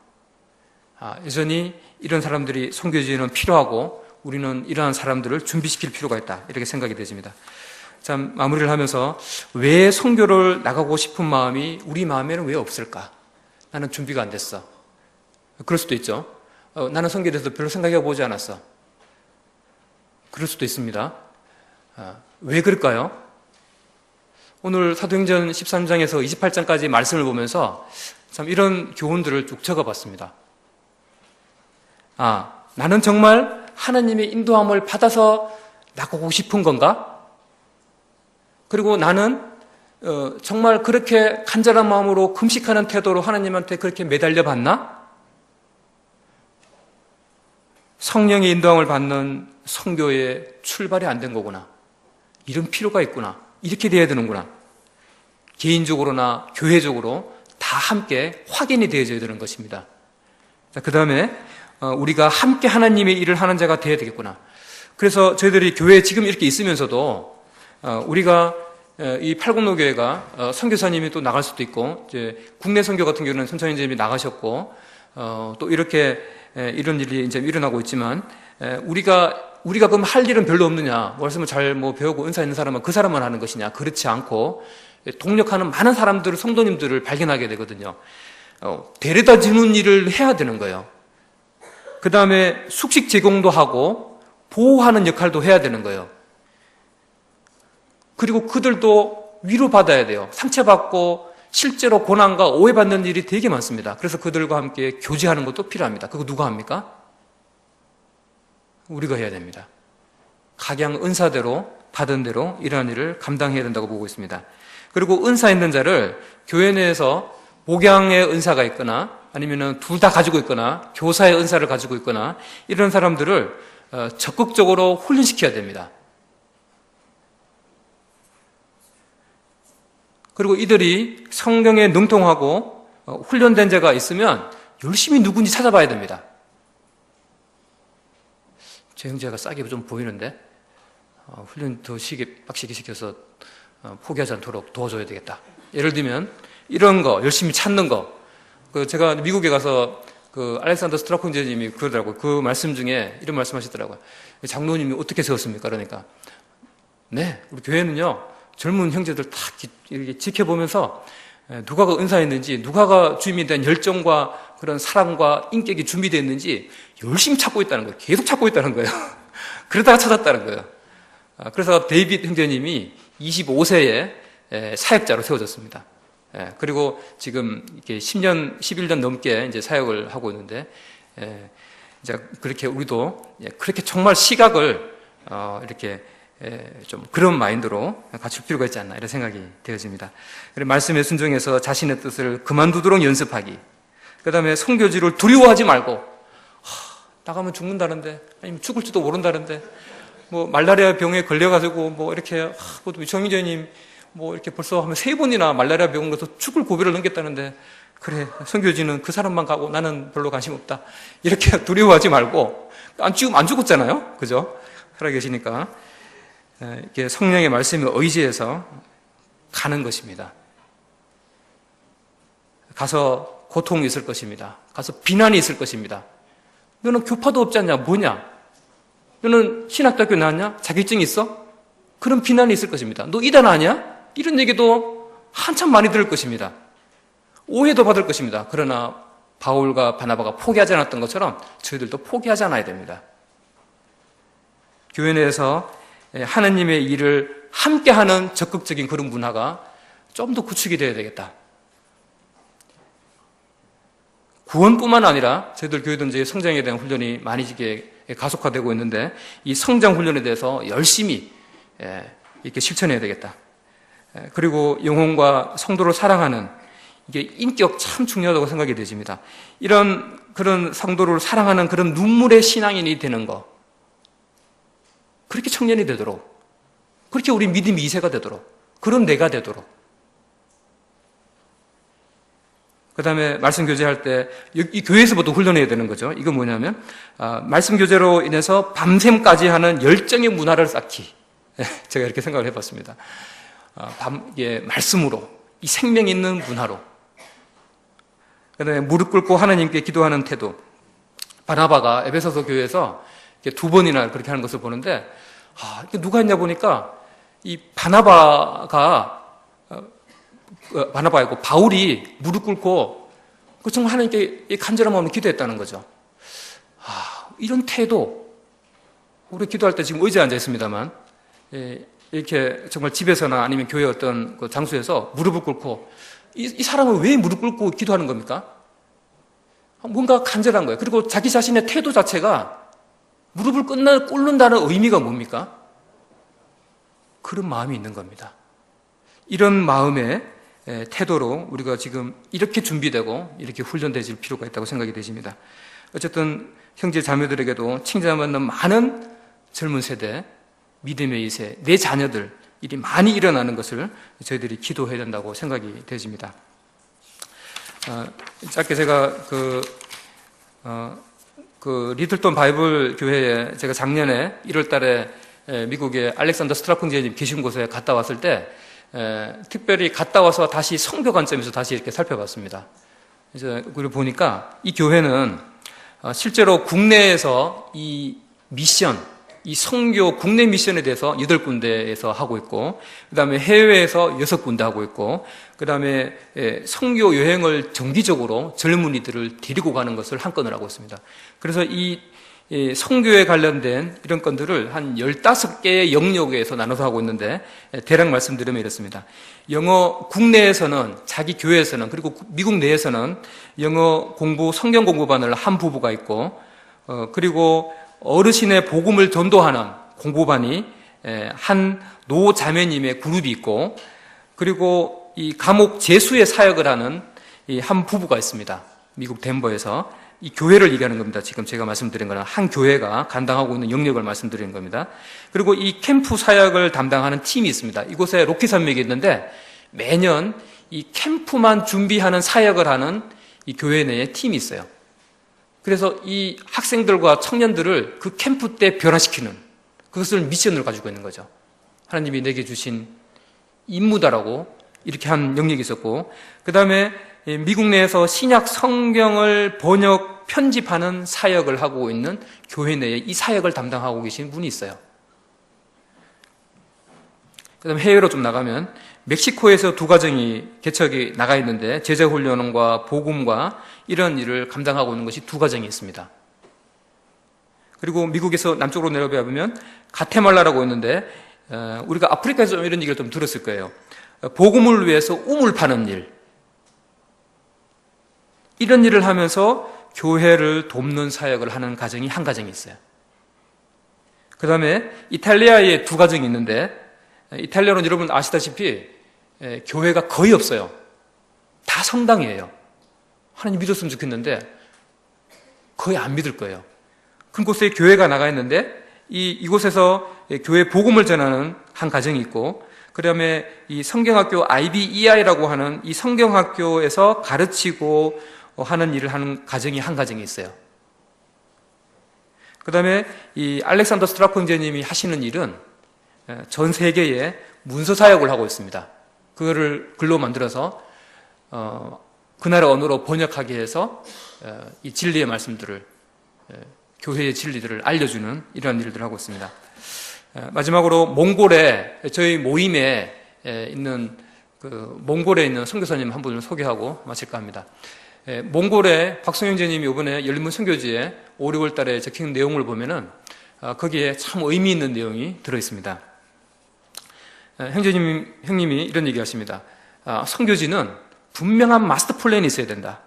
[SPEAKER 1] 여전히 이런 사람들이 선교지에는 필요하고 우리는 이러한 사람들을 준비시킬 필요가 있다. 이렇게 생각이 되집니다. 참 마무리를 하면서 왜 선교를 나가고 싶은 마음이 우리 마음에는 왜 없을까? 나는 준비가 안 됐어. 그럴 수도 있죠. 나는 선교에 대해서 별로 생각해 보지 않았어. 그럴 수도 있습니다. 왜 그럴까요? 오늘 사도행전 13장에서 28장까지 말씀을 보면서 참 이런 교훈들을 쭉 적어봤습니다. 나는 정말 하나님의 인도함을 받아서 나가고 싶은 건가? 그리고 나는 정말 그렇게 간절한 마음으로 금식하는 태도로 하나님한테 그렇게 매달려 봤나? 성령의 인도함을 받는 선교의 출발이 안 된 거구나. 이런 필요가 있구나. 이렇게 돼야 되는구나. 개인적으로나 교회적으로 다 함께 확인이 되어져야 되는 것입니다. 그 다음에 우리가 함께 하나님의 일을 하는 자가 되어야 되겠구나. 그래서 저희들이 교회에 지금 이렇게 있으면서도 우리가 이 팔공로교회가 선교사님이 또 나갈 수도 있고 이제 국내 선교 같은 경우는 선천인재님이 나가셨고 또 이렇게 이런 일이 이제 일어나고 있지만 우리가 그럼 할 일은 별로 없느냐? 말씀을 잘 배우고 은사 있는 사람은 그 사람만 하는 것이냐? 그렇지 않고 동력하는 많은 사람들을 성도님들을 발견하게 되거든요. 데려다 주는 일을 해야 되는 거예요. 그 다음에 숙식 제공도 하고 보호하는 역할도 해야 되는 거예요. 그리고 그들도 위로받아야 돼요. 상처받고 실제로 고난과 오해받는 일이 되게 많습니다. 그래서 그들과 함께 교제하는 것도 필요합니다. 그거 누가 합니까? 우리가 해야 됩니다. 각양 은사대로 받은 대로 이러한 일을 감당해야 된다고 보고 있습니다. 그리고 은사 있는 자를 교회 내에서 목양의 은사가 있거나 아니면 둘 다 가지고 있거나 교사의 은사를 가지고 있거나 이런 사람들을 적극적으로 훈련시켜야 됩니다. 그리고 이들이 성경에 능통하고 훈련된 자가 있으면 열심히 누군지 찾아봐야 됩니다. 제 형제가 싸게 좀 보이는데 훈련 더 빡시게 시켜서 포기하지 않도록 도와줘야 되겠다. 예를 들면 이런 거 열심히 찾는 거. 제가 미국에 가서 알렉산더 스트라크 형제님이 그러더라고요. 그 말씀 중에 이런 말씀하시더라고요. 장로님이 어떻게 세웠습니까? 그러니까 네, 우리 교회는요 젊은 형제들 다 이렇게 지켜보면서 누가가 은사했는지 누가가 주님에 대한 열정과 그런 사랑과 인격이 준비되어 있는지 열심히 찾고 있다는 거예요. 계속 찾고 있다는 거예요. 그러다가 찾았다는 거예요. 그래서 데이빗 형제님이 25세에 사역자로 세워졌습니다. 그리고 지금 이렇게 10년, 11년 넘게 이제 사역을 하고 있는데, 이제 그렇게 우리도 그렇게 정말 시각을 이렇게 좀 그런 마인드로 갖출 필요가 있지 않나 이런 생각이 되어집니다. 그리고 말씀에 순종해서 자신의 뜻을 그만두도록 연습하기. 그 다음에 선교지를 두려워하지 말고 나가면 죽는다는데 아니면 죽을지도 모른다는데 뭐 말라리아 병에 걸려가지고 뭐 이렇게 정의자님 뭐 이렇게 벌써 하면 3번이나 말라리아 병원 가서 죽을 고비를 넘겼다는데 그래 선교지는 그 사람만 가고 나는 별로 관심 없다 이렇게 두려워하지 말고 지금 안 죽었잖아요, 그죠? 살아계시니까 이렇게 성령의 말씀에 의지해서 가는 것입니다. 가서 고통이 있을 것입니다. 가서 비난이 있을 것입니다. 너는 교파도 없지 않냐? 뭐냐? 너는 신학대학교 나왔냐? 자격증 있어? 그런 비난이 있을 것입니다. 너 이단 아니야? 이런 얘기도 한참 많이 들을 것입니다. 오해도 받을 것입니다. 그러나 바울과 바나바가 포기하지 않았던 것처럼 저희들도 포기하지 않아야 됩니다. 교회 내에서 하나님의 일을 함께하는 적극적인 그런 문화가 좀 더 구축이 되어야 되겠다. 구원뿐만 아니라 저희들 교회도 이제 성장에 대한 훈련이 많이 가속화되고 있는데 이 성장 훈련에 대해서 열심히 이렇게 실천해야 되겠다. 그리고 영혼과 성도를 사랑하는 이게 인격 참 중요하다고 생각이 되집니다. 이런 그런 성도를 사랑하는 그런 눈물의 신앙인이 되는 거, 그렇게 청년이 되도록, 그렇게 우리 믿음이 2세가 되도록, 그런 내가 되도록. 그 다음에 말씀 교제할 때 이 교회에서부터 훈련해야 되는 거죠. 이건 뭐냐면 말씀 교제로 인해서 밤샘까지 하는 열정의 문화를 쌓기. 제가 이렇게 생각을 해봤습니다. 말씀으로 이 생명 있는 문화로. 그 다음에 무릎 꿇고 하나님께 기도하는 태도. 바나바가 에베소서 교회에서 2번이나 그렇게 하는 것을 보는데 누가 했냐 보니까 이 바나바가 바나바이고 바울이 무릎 ቁ고 정말 하나님께 간절한 마음으로 기도했다는 거죠. 이런 태도, 우리 기도할 때 지금 의자에 앉아 있습니다만 이렇게 정말 집에서나 아니면 교회 어떤 그 장소에서 무릎을 꿇고 이 사람은 왜 무릎 꿇고 기도하는 겁니까? 뭔가 간절한 거예요. 그리고 자기 자신의 태도 자체가 무릎을 꿇는다는 의미가 뭡니까? 그런 마음이 있는 겁니다. 이런 마음의 태도로 우리가 지금 이렇게 준비되고 이렇게 훈련되질 필요가 있다고 생각이 되십니다. 어쨌든 형제 자매들에게도 칭찬받는 많은 젊은 세대, 믿음의 2세, 내 자녀들 일이 많이 일어나는 것을 저희들이 기도해야 된다고 생각이 되십니다. 짧게 제가 리틀톤 바이블 교회에 제가 작년에 1월 달에 미국의 알렉산더 스트라풍제님 계신 곳에 갔다 왔을 때 특별히 갔다 와서 다시 성교 관점에서 다시 이렇게 살펴봤습니다. 그래서 그걸 보니까 이 교회는 실제로 국내에서 이 미션, 이 성교 국내 미션에 대해서 8군데에서 하고 있고, 그 다음에 해외에서 6군데 하고 있고, 그 다음에 성교 여행을 정기적으로 젊은이들을 데리고 가는 것을 한 건을 하고 있습니다. 그래서 이 성교에 관련된 이런 건들을 한 15개의 영역에서 나눠서 하고 있는데, 대략 말씀드리면 이렇습니다. 국내에서는, 자기 교회에서는, 그리고 미국 내에서는 영어 공부, 성경 공부반을 한 부부가 있고, 그리고 어르신의 복음을 전도하는 공부반이 한 노자매님의 그룹이 있고, 그리고 이 감옥 제수의 사역을 하는 이 한 부부가 있습니다. 미국 덴버에서. 이 교회를 얘기하는 겁니다. 지금 제가 말씀드린 거는 한 교회가 감당하고 있는 영역을 말씀드리는 겁니다. 그리고 이 캠프 사역을 담당하는 팀이 있습니다. 이곳에 로키 산맥이 있는데 매년 이 캠프만 준비하는 사역을 하는 이 교회 내에 팀이 있어요. 그래서 이 학생들과 청년들을 그 캠프 때 변화시키는, 그것을 미션으로 가지고 있는 거죠. 하나님이 내게 주신 임무다라고 이렇게 한 영역이 있었고, 그 다음에 미국 내에서 신약 성경을 번역, 편집하는 사역을 하고 있는 교회 내에 이 사역을 담당하고 계신 분이 있어요. 그 다음에 해외로 좀 나가면 멕시코에서 2가정이 개척이 나가 있는데 제자훈련과 복음과 이런 일을 감당하고 있는 것이 2가정이 있습니다. 그리고 미국에서 남쪽으로 내려가 보면 가테말라라고 있는데 우리가 아프리카에서 이런 얘기를 좀 들었을 거예요. 복음을 위해서 우물 파는 일, 이런 일을 하면서 교회를 돕는 사역을 하는 가정이 한 가정이 있어요. 그 다음에 이탈리아에 두 가정이 있는데, 이탈리아는 여러분 아시다시피 교회가 거의 없어요. 다 성당이에요. 하나님 믿었으면 좋겠는데 거의 안 믿을 거예요. 큰 곳에 교회가 나가 있는데 이곳에서 교회 복음을 전하는 한 가정이 있고, 그 다음에 이 성경학교 IBEI라고 하는 이 성경학교에서 가르치고 하는 일을 하는 가정이 한 가정이 있어요. 그 다음에 이 알렉산더 스트라포 형제님이 하시는 일은 전 세계에 문서 사역을 하고 있습니다. 그거를 글로 만들어서 그 나라 언어로 번역하게 해서 이 진리의 말씀들을, 교회의 진리들을 알려주는 이러한 일들을 하고 있습니다. 마지막으로 몽골에, 저희 모임에 있는 몽골에 있는 선교사님 한 분을 소개하고 마칠까 합니다. 몽골의 박성형제님이 이번에 열린문 선교지에 5, 6월 달에 적힌 내용을 보면은 거기에 참 의미 있는 내용이 들어있습니다. 형님이 이런 얘기 하십니다. 선교지는 분명한 마스터 플랜이 있어야 된다.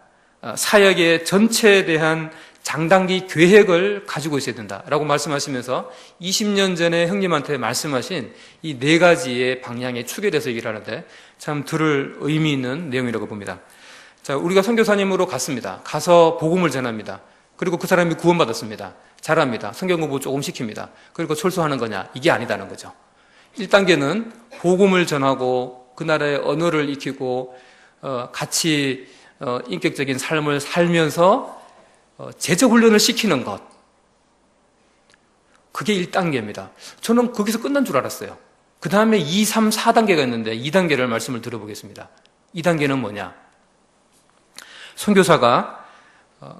[SPEAKER 1] 사역의 전체에 대한 장단기 계획을 가지고 있어야 된다라고 말씀하시면서 20년 전에 형님한테 말씀하신 이 네 가지의 방향의 축에 대해서 얘기를 하는데 참 들을 의미 있는 내용이라고 봅니다. 자, 우리가 선교사님으로 갔습니다. 가서 복음을 전합니다. 그리고 그 사람이 구원받았습니다. 잘합니다. 성경 공부 조금 시킵니다. 그리고 철수하는 거냐? 이게 아니다는 거죠. 1단계는 복음을 전하고 그 나라의 언어를 익히고 같이 인격적인 삶을 살면서 제적 훈련을 시키는 것. 그게 1단계입니다. 저는 거기서 끝난 줄 알았어요. 그 다음에 2, 3, 4단계가 있는데 2단계를 말씀을 들어보겠습니다. 2단계는 뭐냐? 선교사가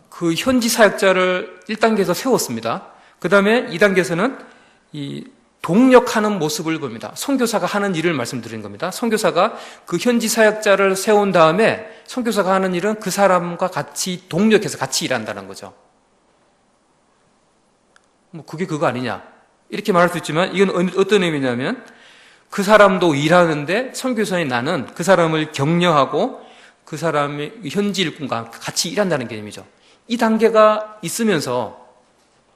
[SPEAKER 1] 그 현지 사역자를 1단계에서 세웠습니다. 그 다음에 2단계에서는 이 동력하는 모습을 봅니다. 선교사가 하는 일을 말씀드린 겁니다. 선교사가 그 현지 사역자를 세운 다음에 선교사가 하는 일은 그 사람과 같이 동력해서 같이 일한다는 거죠. 뭐 그게 그거 아니냐 이렇게 말할 수 있지만 이건 어떤 의미냐면 그 사람도 일하는데 선교사인 나는 그 사람을 격려하고 그 사람의 현지 일꾼과 같이 일한다는 개념이죠. 이 단계가 있으면서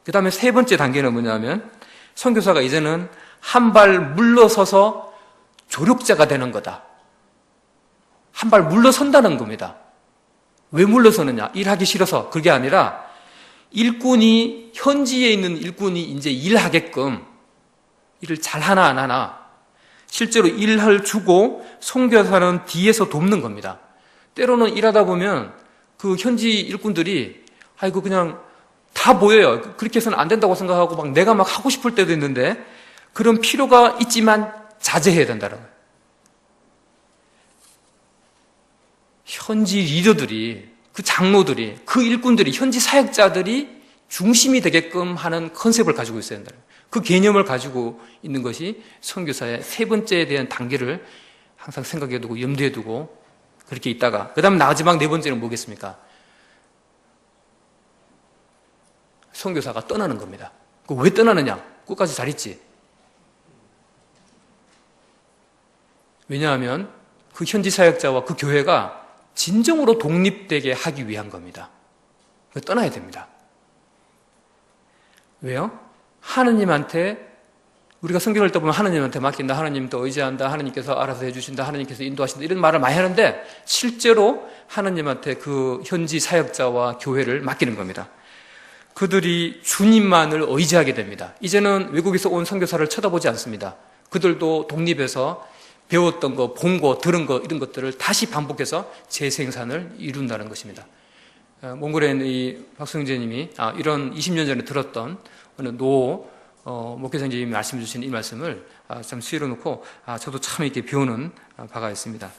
[SPEAKER 1] 그 다음에 세 번째 단계는 뭐냐면 선교사가 이제는 한 발 물러서서 조력자가 되는 거다. 한 발 물러선다는 겁니다. 왜 물러서느냐? 일하기 싫어서. 그게 아니라 일꾼이, 현지에 있는 일꾼이 이제 일하게끔 일을 잘하나 안 하나 실제로 일을 주고 선교사는 뒤에서 돕는 겁니다. 때로는 일하다 보면 그 현지 일꾼들이 아이고 그냥 다 보여요. 그렇게 해서는 안 된다고 생각하고 막 내가 막 하고 싶을 때도 있는데 그런 필요가 있지만 자제해야 된다는 거예요. 현지 리더들이, 그 장로들이, 그 일꾼들이, 현지 사역자들이 중심이 되게끔 하는 컨셉을 가지고 있어야 된다는 거예요. 그 개념을 가지고 있는 것이 선교사의 세 번째에 대한 단계를 항상 생각해 두고 염두에 두고 그렇게 있다가 그 다음 마지막 네 번째는 뭐겠습니까? 선교사가 떠나는 겁니다. 왜 떠나느냐? 끝까지 잘 있지. 왜냐하면 그 현지 사역자와 그 교회가 진정으로 독립되게 하기 위한 겁니다. 떠나야 됩니다. 왜요? 하느님한테 우리가 성경을 읽다 보면 하느님한테 맡긴다, 하느님 또 의지한다, 하느님께서 알아서 해주신다, 하느님께서 인도하신다 이런 말을 많이 하는데 실제로 하느님한테 그 현지 사역자와 교회를 맡기는 겁니다. 그들이 주님만을 의지하게 됩니다. 이제는 외국에서 온 선교사를 쳐다보지 않습니다. 그들도 독립해서 배웠던 거, 본 거, 들은 거 이런 것들을 다시 반복해서 재생산을 이룬다는 것입니다. 몽골에 있는 이 박성재님이 이런 20년 전에 들었던 어느 목회자님이 말씀 주신 이 말씀을 참 수위로 놓고 저도 참 이렇게 배우는 바가 있습니다.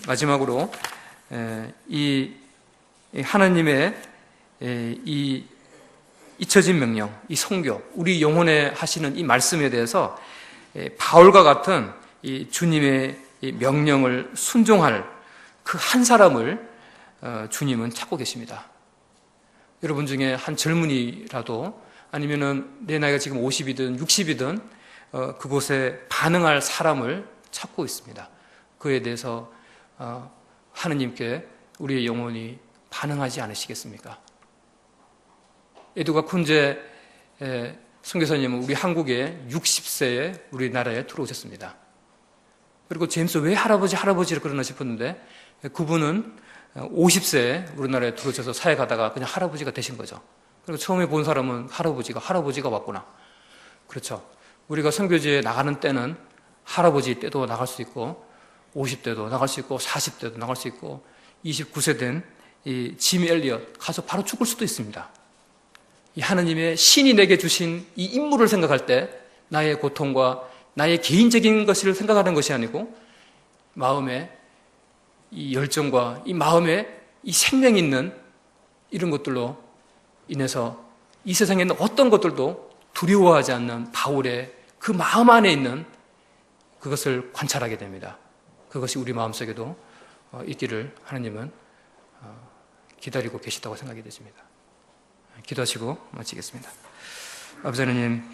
[SPEAKER 1] 마지막으로 이 하나님의 이 잊혀진 명령, 이 성교, 우리 영혼에 하시는 이 말씀에 대해서 바울과 같은 이 주님의 이 명령을 순종할 그 한 사람을 주님은 찾고 계십니다. 여러분 중에 한 젊은이라도 아니면은 내 나이가 지금 50이든 60이든 그곳에 반응할 사람을 찾고 있습니다. 그에 대해서 하느님께 우리의 영혼이 반응하지 않으시겠습니까? 에드가 쿤제 선교사님은 우리 한국에 60세에 우리나라에 들어오셨습니다. 그리고 제임스 왜 할아버지를 그러나 싶었는데 그분은 50세에 우리나라에 들어오셔서 사회 가다가 그냥 할아버지가 되신 거죠. 그리고 처음에 본 사람은 할아버지가 왔구나. 그렇죠. 우리가 선교지에 나가는 때는 할아버지 때도 나갈 수 있고 50대도 나갈 수 있고 40대도 나갈 수 있고 29세 된 이 짐 엘리엇 가서 바로 죽을 수도 있습니다. 이 하나님의 신이 내게 주신 이 임무를 생각할 때 나의 고통과 나의 개인적인 것을 생각하는 것이 아니고 마음에 이 열정과 이 마음에 이 생명이 있는 이런 것들로 인해서 이 세상에 있는 어떤 것들도 두려워하지 않는 바울의 그 마음 안에 있는 그것을 관찰하게 됩니다. 그것이 우리 마음속에도 있기를 하나님은 기다리고 계시다고 생각이 되십니다. 기도하시고 마치겠습니다. 아버지 하나님,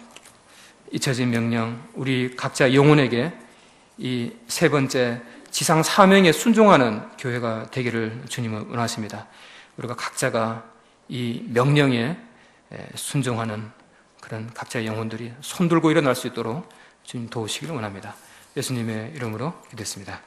[SPEAKER 1] 잊혀진 명령, 우리 각자 영혼에게 이 세 번째 지상 사명에 순종하는 교회가 되기를 주님은 원하십니다. 우리가 각자가 이 명령에 순종하는 그런 각자의 영혼들이 손들고 일어날 수 있도록 주님 도우시기를 원합니다. 예수님의 이름으로 기도했습니다.